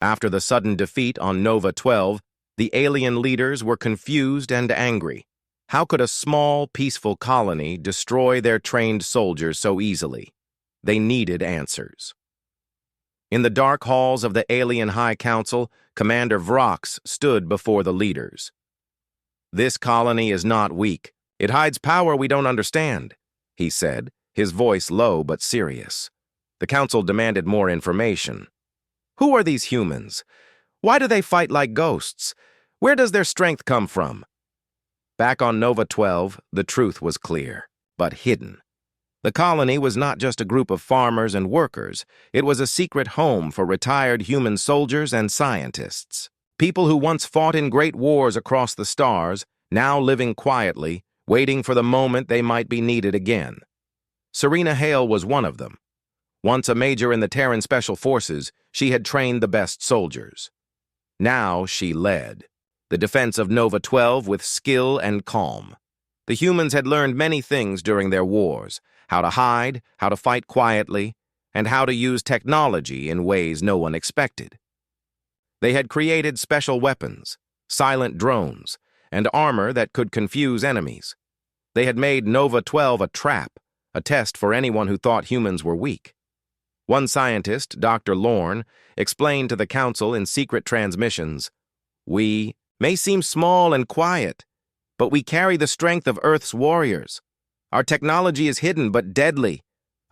After the sudden defeat on Nova 12, the alien leaders were confused and angry. How could a small, peaceful colony destroy their trained soldiers so easily? They needed answers. In the dark halls of the Alien High Council, Commander Vrox stood before the leaders. "This colony is not weak. It hides power we don't understand," he said, his voice low but serious. The council demanded more information. "Who are these humans? Why do they fight like ghosts? Where does their strength come from?" Back on Nova 12, the truth was clear, but hidden. The colony was not just a group of farmers and workers. It was a secret home for retired human soldiers and scientists. People who once fought in great wars across the stars, now living quietly, waiting for the moment they might be needed again. Serena Hale was one of them. Once a major in the Terran Special Forces, she had trained the best soldiers. Now she led the defense of Nova 12 with skill and calm. The humans had learned many things during their wars: how to hide, how to fight quietly, and how to use technology in ways no one expected. They had created special weapons, silent drones, and armor that could confuse enemies. They had made Nova 12 a trap, a test for anyone who thought humans were weak. One scientist, Dr. Lorne, explained to the council in secret transmissions, "We may seem small and quiet, but we carry the strength of Earth's warriors. Our technology is hidden but deadly.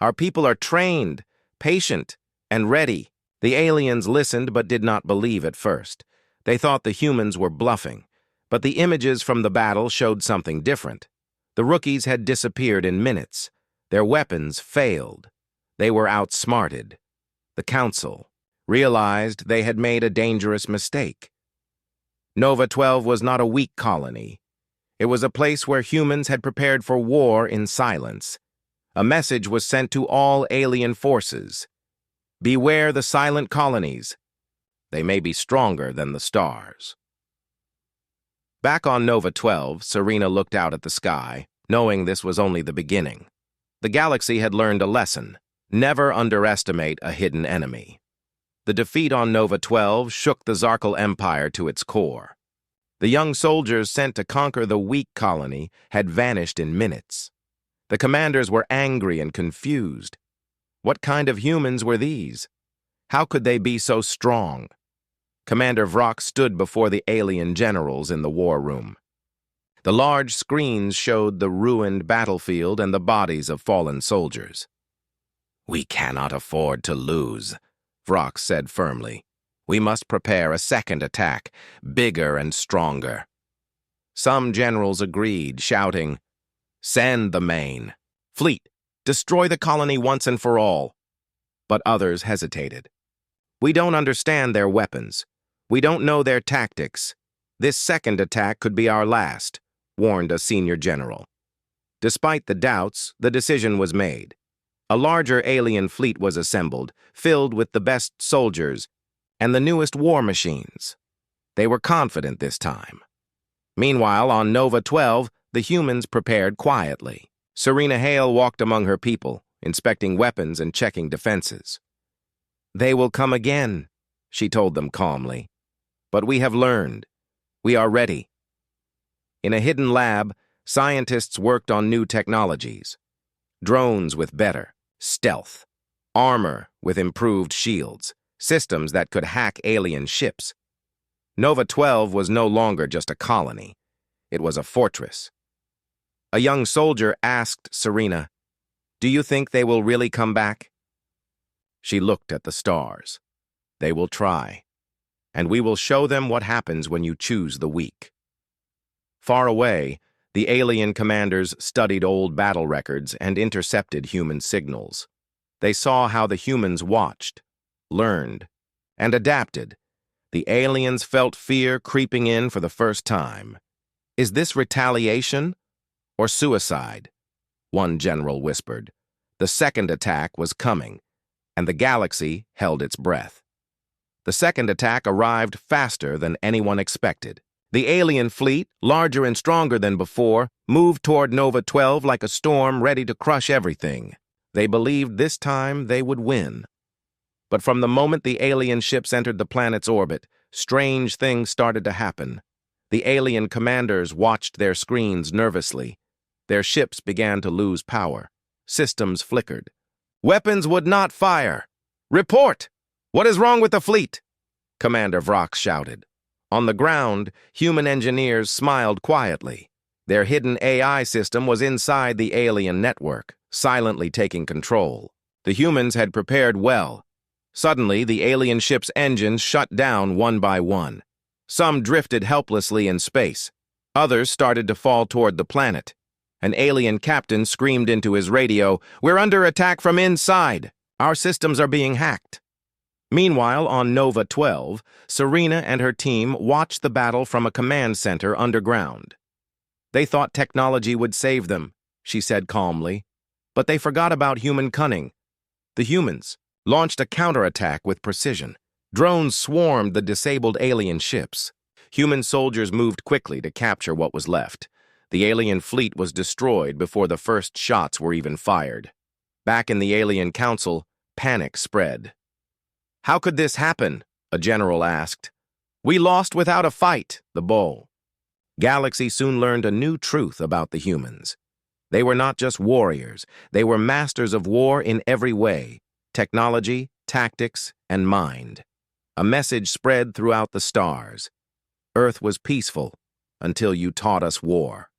Our people are trained, patient, and ready." The aliens listened but did not believe at first. They thought the humans were bluffing, but the images from the battle showed something different. The rookies had disappeared in minutes. Their weapons failed. They were outsmarted. The council realized they had made a dangerous mistake. Nova 12 was not a weak colony. It was a place where humans had prepared for war in silence. A message was sent to all alien forces: beware the silent colonies. They may be stronger than the stars. Back on Nova 12, Serena looked out at the sky, knowing this was only the beginning. The galaxy had learned a lesson: never underestimate a hidden enemy. The defeat on Nova 12 shook the Zarkal Empire to its core. The young soldiers sent to conquer the weak colony had vanished in minutes. The commanders were angry and confused. What kind of humans were these? How could they be so strong? Commander Vrox stood before the alien generals in the war room. The large screens showed the ruined battlefield and the bodies of fallen soldiers. "We cannot afford to lose," Vrox said firmly. "We must prepare a second attack, bigger and stronger." Some generals agreed, shouting, "Send the main fleet, destroy the colony once and for all." But others hesitated. "We don't understand their weapons. We don't know their tactics. This second attack could be our last," warned a senior general. Despite the doubts, the decision was made. A larger alien fleet was assembled, filled with the best soldiers and the newest war machines. They were confident this time. Meanwhile, on Nova 12, the humans prepared quietly. Serena Hale walked among her people, inspecting weapons and checking defenses. "They will come again," she told them calmly. "But we have learned. We are ready." In a hidden lab, scientists worked on new technologies. Drones with better stealth, armor with improved shields, systems that could hack alien ships. Nova 12 was no longer just a colony. It was a fortress. A young soldier asked Serena, "Do you think they will really come back?" She looked at the stars. "They will try, and we will show them what happens when you choose the weak." Far away, the alien commanders studied old battle records and intercepted human signals. They saw how the humans watched, learned, and adapted. The aliens felt fear creeping in for the first time. "Is this retaliation or suicide?" one general whispered. The second attack was coming, and the galaxy held its breath. The second attack arrived faster than anyone expected. The alien fleet, larger and stronger than before, moved toward Nova 12 like a storm ready to crush everything. They believed this time they would win. But from the moment the alien ships entered the planet's orbit, strange things started to happen. The alien commanders watched their screens nervously. Their ships began to lose power. Systems flickered. "Weapons would not fire! Report! What is wrong with the fleet?" Commander Vrox shouted. On the ground, human engineers smiled quietly. Their hidden AI system was inside the alien network, silently taking control. The humans had prepared well. Suddenly, the alien ship's engines shut down one by one. Some drifted helplessly in space. Others started to fall toward the planet. An alien captain screamed into his radio, "We're under attack from inside! Our systems are being hacked!" Meanwhile, on Nova 12, Serena and her team watched the battle from a command center underground. "They thought technology would save them," she said calmly. "But they forgot about human cunning. The humans launched a counterattack with precision. Drones swarmed the disabled alien ships. Human soldiers moved quickly to capture what was left. The alien fleet was destroyed before the first shots were even fired. Back in the alien council, panic spread. "How could this happen?" a general asked. "We lost without a fight," the bull. Galaxy soon learned a new truth about the humans. They were not just warriors. They were masters of war in every way: technology, tactics, and mind. A message spread throughout the stars. Earth was peaceful until you taught us war.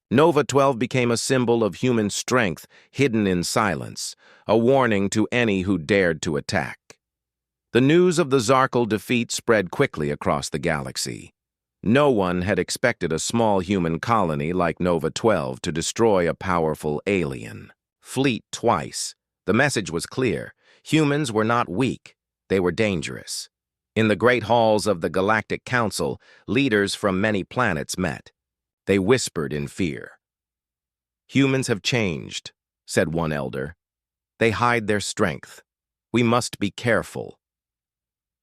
Nova 12 became a symbol of human strength hidden in silence, a warning to any who dared to attack. The news of the Zarkal defeat spread quickly across the galaxy. No one had expected a small human colony like Nova 12 to destroy a powerful alien fleet twice. The message was clear. Humans were not weak. They were dangerous. In the great halls of the Galactic Council, leaders from many planets met. They whispered in fear. "Humans have changed," said one elder. "They hide their strength. We must be careful."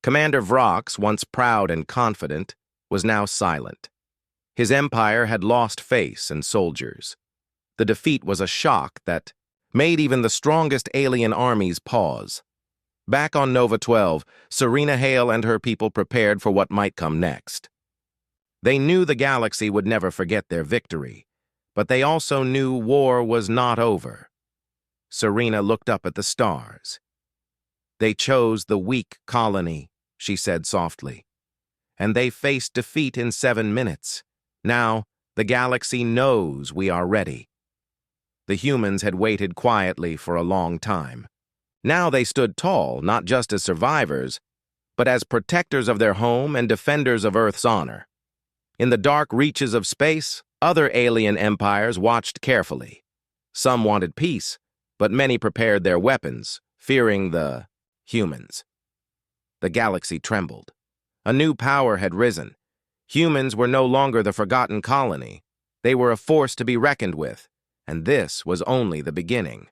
Commander Vrox, once proud and confident, was now silent. His empire had lost face and soldiers. The defeat was a shock that made even the strongest alien armies pause. Back on Nova 12, Serena Hale and her people prepared for what might come next. They knew the galaxy would never forget their victory, but they also knew war was not over. Serena looked up at the stars. "They chose the weak colony," she said softly. "And they faced defeat in 7 minutes. Now, the galaxy knows we are ready." The humans had waited quietly for a long time. Now they stood tall, not just as survivors, but as protectors of their home and defenders of Earth's honor. In the dark reaches of space, other alien empires watched carefully. Some wanted peace, but many prepared their weapons, fearing the humans. The galaxy trembled. A new power had risen. Humans were no longer the forgotten colony. They were a force to be reckoned with, and this was only the beginning.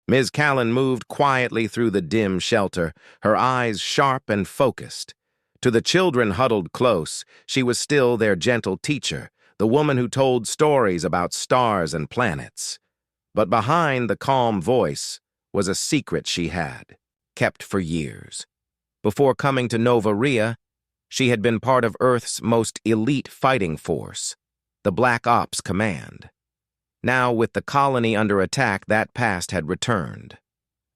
Ms. Callan moved quietly through the dim shelter, her eyes sharp and focused. To the children huddled close, she was still their gentle teacher, the woman who told stories about stars and planets. But behind the calm voice was a secret she had, kept for years. Before coming to Nova Rhea, she had been part of Earth's most elite fighting force, the Black Ops Command. Now, with the colony under attack, that past had returned.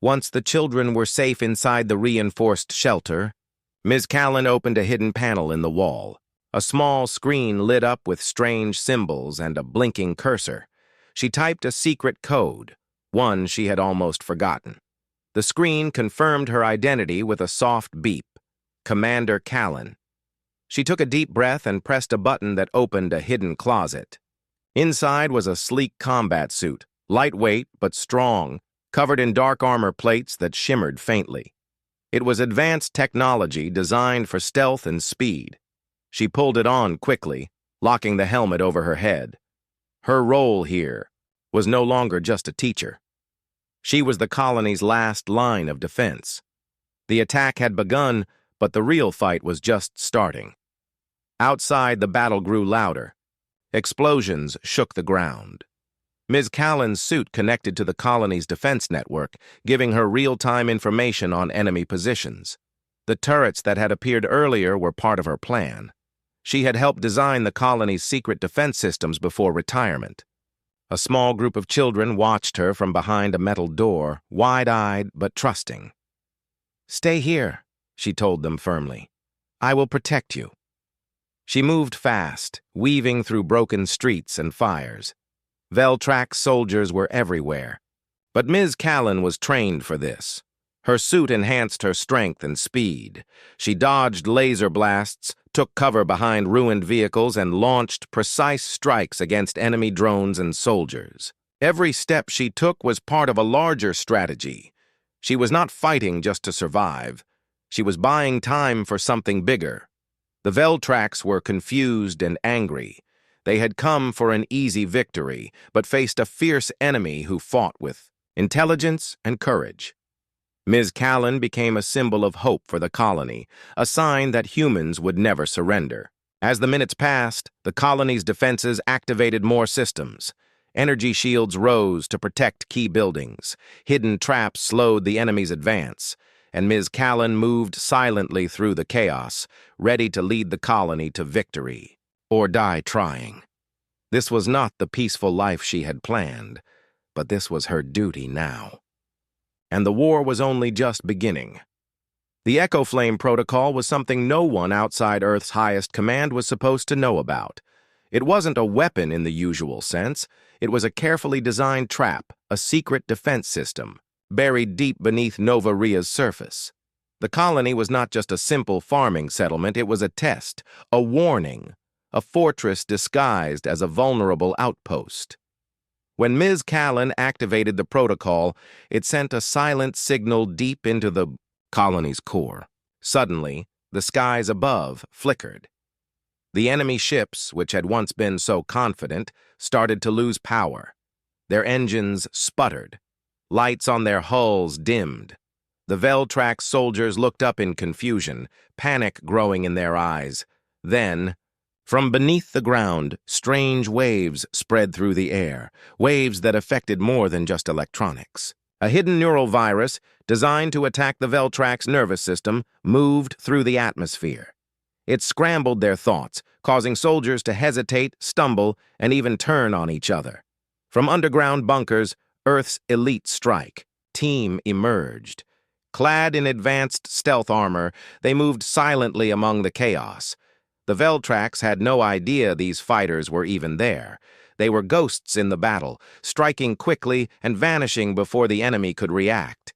Once the children were safe inside the reinforced shelter, Ms. Callan opened a hidden panel in the wall. A small screen lit up with strange symbols and a blinking cursor. She typed a secret code, one she had almost forgotten. The screen confirmed her identity with a soft beep. Commander Callan. She took a deep breath and pressed a button that opened a hidden closet. Inside was a sleek combat suit, lightweight but strong, covered in dark armor plates that shimmered faintly. It was advanced technology designed for stealth and speed. She pulled it on quickly, locking the helmet over her head. Her role here was no longer just a teacher. She was the colony's last line of defense. The attack had begun, but the real fight was just starting. Outside, the battle grew louder. Explosions shook the ground. Ms. Callan's suit connected to the colony's defense network, giving her real-time information on enemy positions. The turrets that had appeared earlier were part of her plan. She had helped design the colony's secret defense systems before retirement. A small group of children watched her from behind a metal door, wide-eyed but trusting. "Stay here," she told them firmly. "I will protect you." She moved fast, weaving through broken streets and fires. Veltrax soldiers were everywhere. But Ms. Callan was trained for this. Her suit enhanced her strength and speed. She dodged laser blasts, took cover behind ruined vehicles, and launched precise strikes against enemy drones and soldiers. Every step she took was part of a larger strategy. She was not fighting just to survive. She was buying time for something bigger. The Veltrax were confused and angry. They had come for an easy victory, but faced a fierce enemy who fought with intelligence and courage. Ms. Callan became a symbol of hope for the colony, a sign that humans would never surrender. As the minutes passed, the colony's defenses activated more systems. Energy shields rose to protect key buildings. Hidden traps slowed the enemy's advance, and Ms. Callan moved silently through the chaos, ready to lead the colony to victory, or die trying. This was not the peaceful life she had planned, but this was her duty now. And the war was only just beginning. The Echo Flame Protocol was something no one outside Earth's highest command was supposed to know about. It wasn't a weapon in the usual sense. It was a carefully designed trap, a secret defense system, buried deep beneath Nova Ria's surface. The colony was not just a simple farming settlement, it was a test, a warning, a fortress disguised as a vulnerable outpost. When Ms. Callan activated the protocol, it sent a silent signal deep into the colony's core. Suddenly, the skies above flickered. The enemy ships, which had once been so confident, started to lose power. Their engines sputtered. Lights on their hulls dimmed. The Veltrax soldiers looked up in confusion, panic growing in their eyes. Then, from beneath the ground, strange waves spread through the air, waves that affected more than just electronics. A hidden neural virus, designed to attack the Veltrax nervous system, moved through the atmosphere. It scrambled their thoughts, causing soldiers to hesitate, stumble, and even turn on each other. From underground bunkers, Earth's elite strike team emerged. Clad in advanced stealth armor, they moved silently among the chaos. The Veltrax had no idea these fighters were even there. They were ghosts in the battle, striking quickly and vanishing before the enemy could react.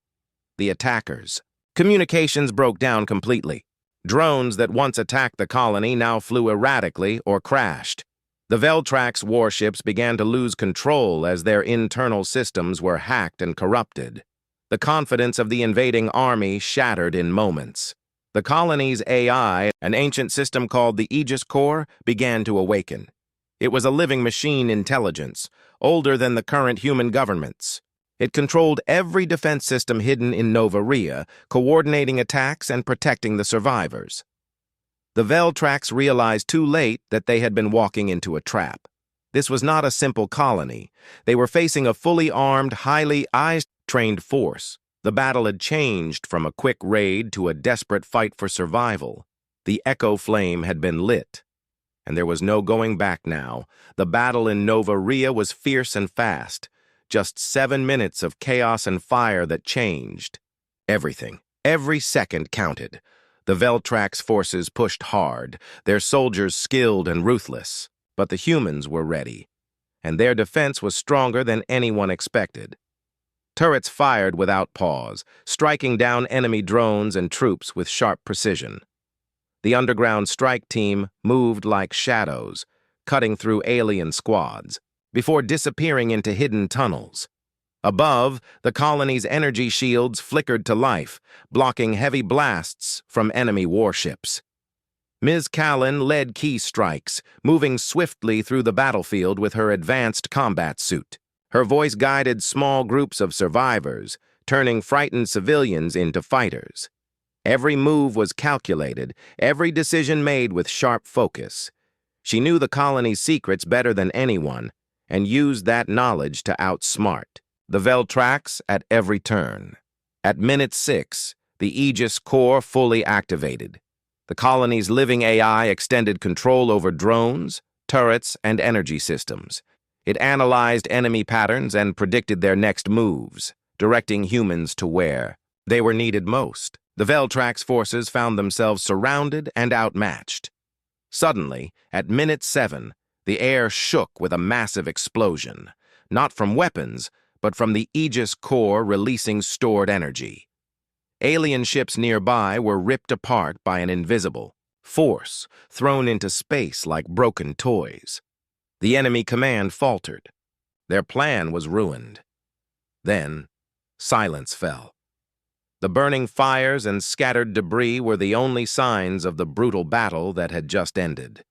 The attackers. Communications broke down completely. Drones that once attacked the colony now flew erratically or crashed. The Veltrax warships began to lose control as their internal systems were hacked and corrupted. The confidence of the invading army shattered in moments. The colony's AI, an ancient system called the Aegis Core, began to awaken. It was a living machine intelligence, older than the current human governments. It controlled every defense system hidden in Nova Ria, coordinating attacks and protecting the survivors. The Veltrax realized too late that they had been walking into a trap. This was not a simple colony. They were facing a fully armed, highly trained force. The battle had changed from a quick raid to a desperate fight for survival. The Echo Flame had been lit, and there was no going back now. The battle in Nova Ria was fierce and fast. Just 7 minutes of chaos and fire that changed everything. Every second counted. The Veltrax forces pushed hard, their soldiers skilled and ruthless. But the humans were ready, and their defense was stronger than anyone expected. Turrets fired without pause, striking down enemy drones and troops with sharp precision. The underground strike team moved like shadows, cutting through alien squads, before disappearing into hidden tunnels. Above, the colony's energy shields flickered to life, blocking heavy blasts from enemy warships. Ms. Callan led key strikes, moving swiftly through the battlefield with her advanced combat suit. Her voice guided small groups of survivors, turning frightened civilians into fighters. Every move was calculated, every decision made with sharp focus. She knew the colony's secrets better than anyone, and used that knowledge to outsmart the Veltrax at every turn. At minute 6, the Aegis core fully activated. The colony's living AI extended control over drones, turrets, and energy systems. It analyzed enemy patterns and predicted their next moves, directing humans to where they were needed most. The Veltrax forces found themselves surrounded and outmatched. Suddenly, at minute 7, the air shook with a massive explosion, not from weapons, but from the Aegis core releasing stored energy. Alien ships nearby were ripped apart by an invisible force, thrown into space like broken toys. The enemy command faltered. Their plan was ruined. Then, silence fell. The burning fires and scattered debris were the only signs of the brutal battle that had just ended.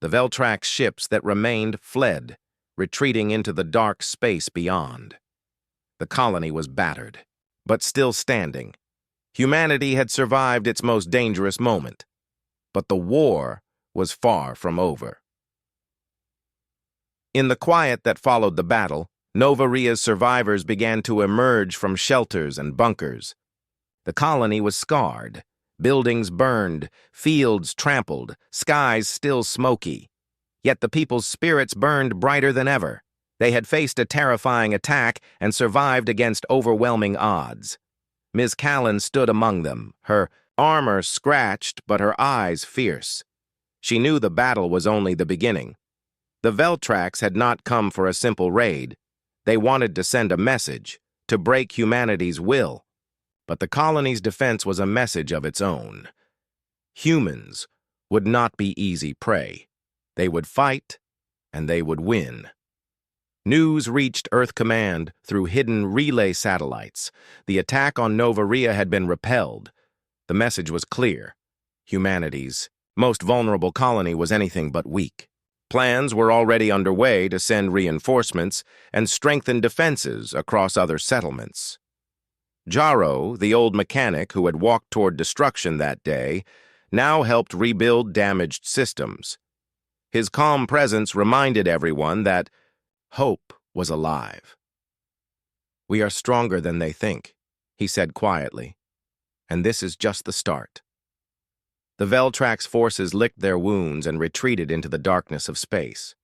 The Veltrax ships that remained fled, retreating into the dark space beyond. The colony was battered, but still standing. Humanity had survived its most dangerous moment, but the war was far from over. In the quiet that followed the battle, Nova Rhea's survivors began to emerge from shelters and bunkers. The colony was scarred, buildings burned, fields trampled, skies still smoky. Yet the people's spirits burned brighter than ever. They had faced a terrifying attack and survived against overwhelming odds. Ms. Callan stood among them, her armor scratched but her eyes fierce. She knew the battle was only the beginning. The Veltrax had not come for a simple raid. They wanted to send a message, to break humanity's will. But the colony's defense was a message of its own. Humans would not be easy prey. They would fight, and they would win. News reached Earth Command through hidden relay satellites. The attack on Nova Rhea had been repelled. The message was clear. Humanity's most vulnerable colony was anything but weak. Plans were already underway to send reinforcements and strengthen defenses across other settlements. Jaro, the old mechanic who had walked toward destruction that day, now helped rebuild damaged systems. His calm presence reminded everyone that hope was alive. "We are stronger than they think," he said quietly, "and this is just the start." The Veltrax forces licked their wounds and retreated into the darkness of space.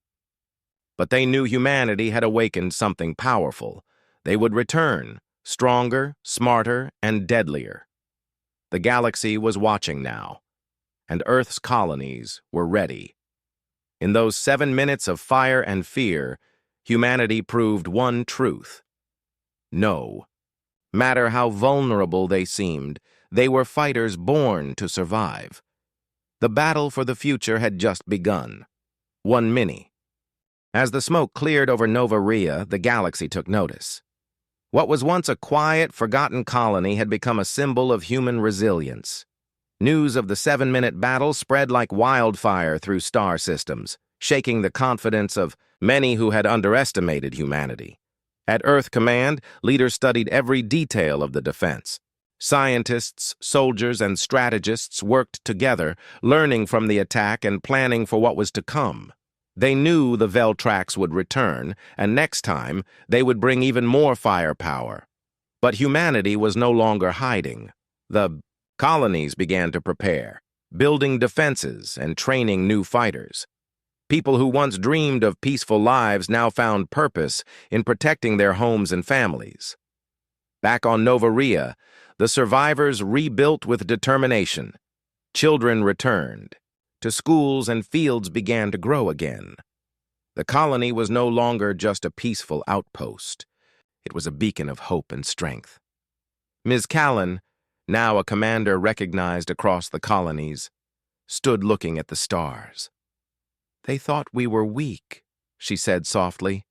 But they knew humanity had awakened something powerful. They would return, stronger, smarter, and deadlier. The galaxy was watching now, and Earth's colonies were ready. In those 7 minutes of fire and fear, humanity proved one truth. No matter how vulnerable they seemed, they were fighters born to survive. The battle for the future had just begun. One mini. As the smoke cleared over Nova Rhea, the galaxy took notice. What was once a quiet, forgotten colony had become a symbol of human resilience. News of the 7-minute battle spread like wildfire through star systems, shaking the confidence of many who had underestimated humanity. At Earth Command, leaders studied every detail of the defense. Scientists, soldiers, and strategists worked together, learning from the attack and planning for what was to come. They knew the Veltrax would return, and next time, they would bring even more firepower. But humanity was no longer hiding. The colonies began to prepare, building defenses and training new fighters. People who once dreamed of peaceful lives now found purpose in protecting their homes and families. Back on Nova Rhea, the survivors rebuilt with determination. Children returned. To schools and fields began to grow again. The colony was no longer just a peaceful outpost. It was a beacon of hope and strength. Ms. Callan, now a commander recognized across the colonies, stood looking at the stars. "They thought we were weak," she said softly,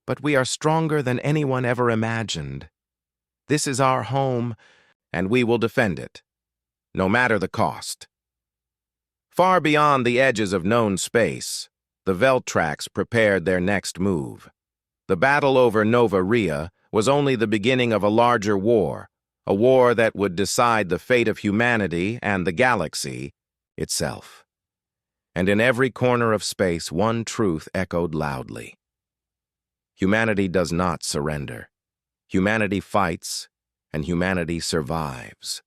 "but we are stronger than anyone ever imagined. This is our home, and we will defend it, no matter the cost." Far beyond the edges of known space, the Veltrax prepared their next move. The battle over Nova Rhea was only the beginning of a larger war, a war that would decide the fate of humanity and the galaxy itself. And in every corner of space, one truth echoed loudly. Humanity does not surrender. Humanity fights, and humanity survives.